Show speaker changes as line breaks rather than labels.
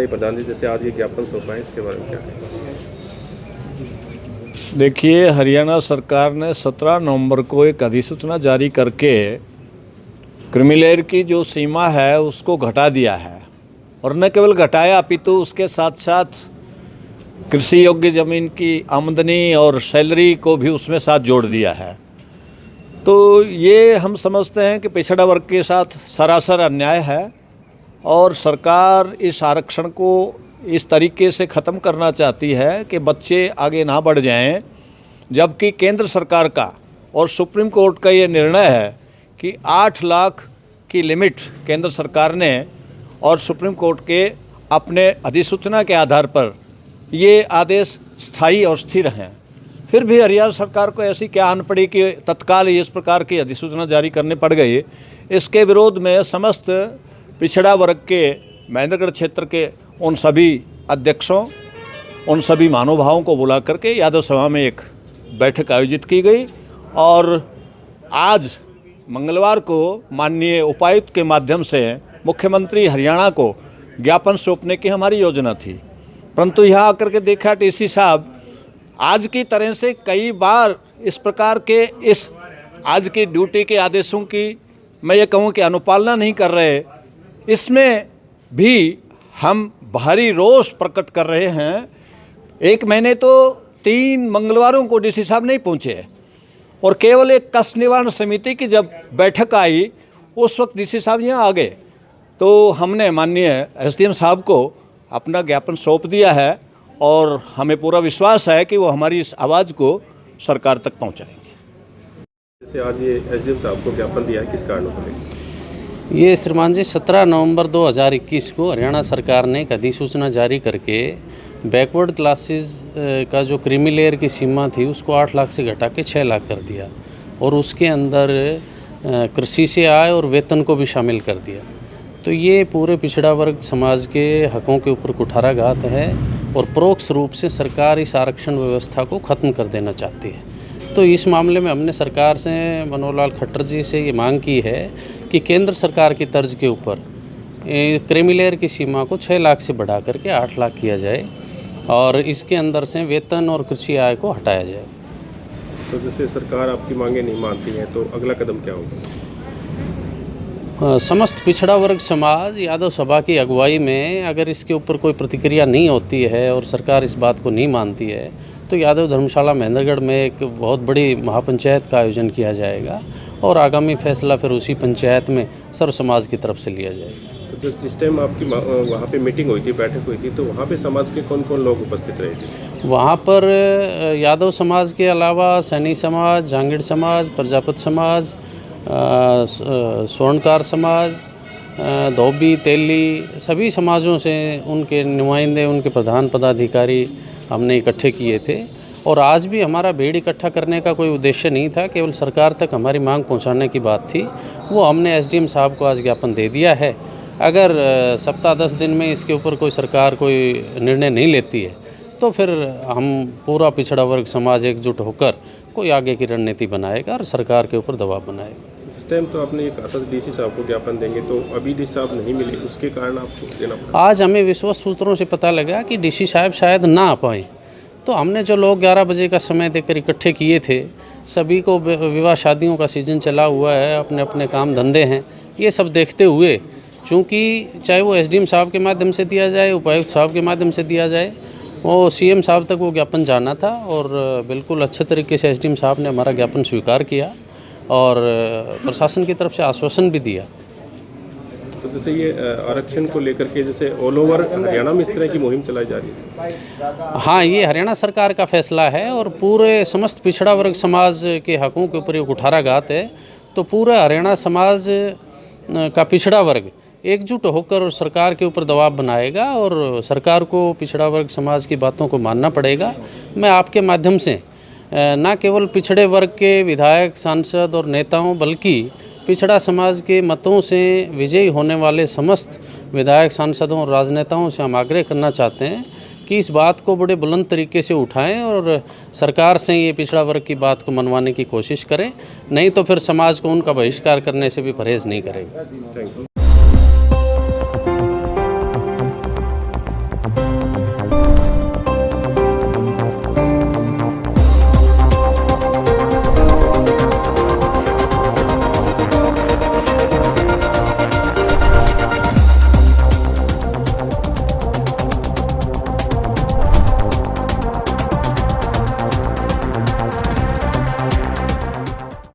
बताइए प्रधान जी, जैसे आज ये ज्ञापन सौंपा है, इसके बारे में क्या है?
देखिए, हरियाणा सरकार ने 17 नवंबर को एक अधिसूचना जारी करके क्रीमी की जो सीमा है उसको घटा दिया है। और न केवल घटाया अपितु उसके साथ साथ कृषि योग्य ज़मीन की आमदनी और सैलरी को भी उसमें साथ जोड़ दिया है। तो ये हम समझते हैं कि पिछड़ा वर्ग के साथ सरासर अन्याय है और सरकार इस आरक्षण को इस तरीके से ख़त्म करना चाहती है कि बच्चे आगे ना बढ़ जाएं, जबकि केंद्र सरकार का और सुप्रीम कोर्ट का ये निर्णय है कि 8 लाख की लिमिट केंद्र सरकार ने और सुप्रीम कोर्ट के अपने अधिसूचना के आधार पर ये आदेश स्थायी और स्थिर हैं। फिर भी हरियाणा सरकार को ऐसी क्या आन पड़ी कि तत्काल इस प्रकार की अधिसूचना जारी करने पड़ गई। इसके विरोध में समस्त पिछड़ा वर्ग के महेंद्रगढ़ क्षेत्र के उन सभी अध्यक्षों, उन सभी महानुभावों को बुला करके यादव सभा में एक बैठक आयोजित की गई और आज मंगलवार को माननीय उपायुक्त के माध्यम से मुख्यमंत्री हरियाणा को ज्ञापन सौंपने की हमारी योजना थी। परंतु यहाँ आकर के देखा टीसी साहब आज की तरह से कई बार इस प्रकार के इस आज की ड्यूटी के आदेशों की मैं ये कहूँ कि अनुपालना नहीं कर रहे। इसमें भी हम भारी रोष प्रकट कर रहे हैं। एक महीने तो 3 मंगलवारों को डीसी साहब नहीं पहुँचे और केवल एक कष्ट निवारण समिति की जब बैठक आई उस वक्त डीसी साहब यहाँ आ गए। तो हमने माननीय एसडीएम साहब को अपना ज्ञापन सौंप दिया है और हमें पूरा विश्वास है कि वो हमारी इस आवाज़ को सरकार तक पहुँचाएंगे।
जैसे आज ये एसडीएम साहब को ज्ञापन दिया है, किस कारण को लेकर?
ये श्रीमान जी 17 नवंबर 2021 को हरियाणा सरकार ने एक अधिसूचना जारी करके बैकवर्ड क्लासेस का जो क्रीमी लेयर की सीमा थी उसको 8 लाख से घटा के 6 लाख कर दिया और उसके अंदर कृषि से आय और वेतन को भी शामिल कर दिया। तो ये पूरे पिछड़ा वर्ग समाज के हकों के ऊपर कुठाराघात है और परोक्ष रूप से सरकार इस आरक्षण व्यवस्था को ख़त्म कर देना चाहती है। तो इस मामले में हमने सरकार से मनोहर लाल खट्टर जी से ये मांग की है कि केंद्र सरकार की तर्ज के ऊपर क्रीमी लेयर की सीमा को 6 लाख से बढ़ा करके 8 लाख किया जाए और इसके अंदर से वेतन और कृषि आय को हटाया जाए।
तो जैसे सरकार आपकी मांगे नहीं मानती है तो अगला कदम क्या होगा?
समस्त पिछड़ा वर्ग समाज यादव सभा की अगुवाई में अगर इसके ऊपर कोई प्रतिक्रिया नहीं होती है और सरकार इस बात को नहीं मानती है तो यादव धर्मशाला महेंद्रगढ़ में एक बहुत बड़ी महापंचायत का आयोजन किया जाएगा और आगामी फैसला फिर उसी पंचायत में सर्व समाज की तरफ से लिया जाएगा।
तो जिस टाइम आपकी वहाँ पे मीटिंग हुई थी, बैठक हुई थी, तो वहाँ पे समाज के कौन कौन लोग उपस्थित रहे थे?
वहाँ पर यादव समाज के अलावा सैनी समाज, जांगीड़ समाज, प्रजापति समाज, स्वर्णकार समाज, धोबी, तेली, सभी समाजों से उनके नुमाइंदे, उनके प्रधान पदाधिकारी हमने इकट्ठे किए थे। और आज भी हमारा भीड़ इकट्ठा करने का कोई उद्देश्य नहीं था, केवल सरकार तक हमारी मांग पहुंचाने की बात थी। वो हमने एसडीएम साहब को आज ज्ञापन दे दिया है। अगर सप्ताह 10 दिन में इसके ऊपर कोई सरकार कोई निर्णय नहीं लेती है तो फिर हम पूरा पिछड़ा वर्ग समाज एकजुट होकर कोई आगे की रणनीति बनाएगा और सरकार के ऊपर दबाव बनाएगा।
इस टाइम तो आपने ये कहा था डीसी साहब को ज्ञापन देंगे, तो अभी डीसी साहब नहीं मिले, उसके कारण आपको देना पड़ा?
आज हमें विश्वस्त सूत्रों से पता लगा कि डीसी साहब शायद ना आ पाए, तो हमने जो लोग 11 बजे का समय देकर इकट्ठे किए थे, सभी को विवाह शादियों का सीज़न चला हुआ है, अपने अपने काम धंधे हैं, ये सब देखते हुए चूँकि चाहे वो एसडीएम साहब के माध्यम से दिया जाए, उपायुक्त साहब के माध्यम से दिया जाए, वो सीएम साहब तक वो ज्ञापन जाना था और बिल्कुल अच्छे तरीके से एसडीएम साहब ने हमारा ज्ञापन स्वीकार किया और प्रशासन की तरफ से आश्वासन भी दिया।
तो जैसे ये आरक्षण को लेकर के जैसे ऑल ओवर हरियाणा में इस तरह की मुहिम चलाई जा रही है?
हाँ, ये हरियाणा सरकार का फैसला है और पूरे समस्त पिछड़ा वर्ग समाज के हकों के ऊपर ये कुठाराघात है। तो पूरा हरियाणा समाज का पिछड़ा वर्ग एकजुट होकर सरकार के ऊपर दबाव बनाएगा और सरकार को पिछड़ा वर्ग समाज की बातों को मानना पड़ेगा। मैं आपके माध्यम से न केवल पिछड़े वर्ग के विधायक, सांसद और नेताओं बल्कि पिछड़ा समाज के मतों से विजयी होने वाले समस्त विधायक, सांसदों और राजनेताओं से हम आग्रह करना चाहते हैं कि इस बात को बड़े बुलंद तरीके से उठाएं और सरकार से ये पिछड़ा वर्ग की बात को मनवाने की कोशिश करें, नहीं तो फिर समाज को उनका बहिष्कार करने से भी परहेज़ नहीं करेगा।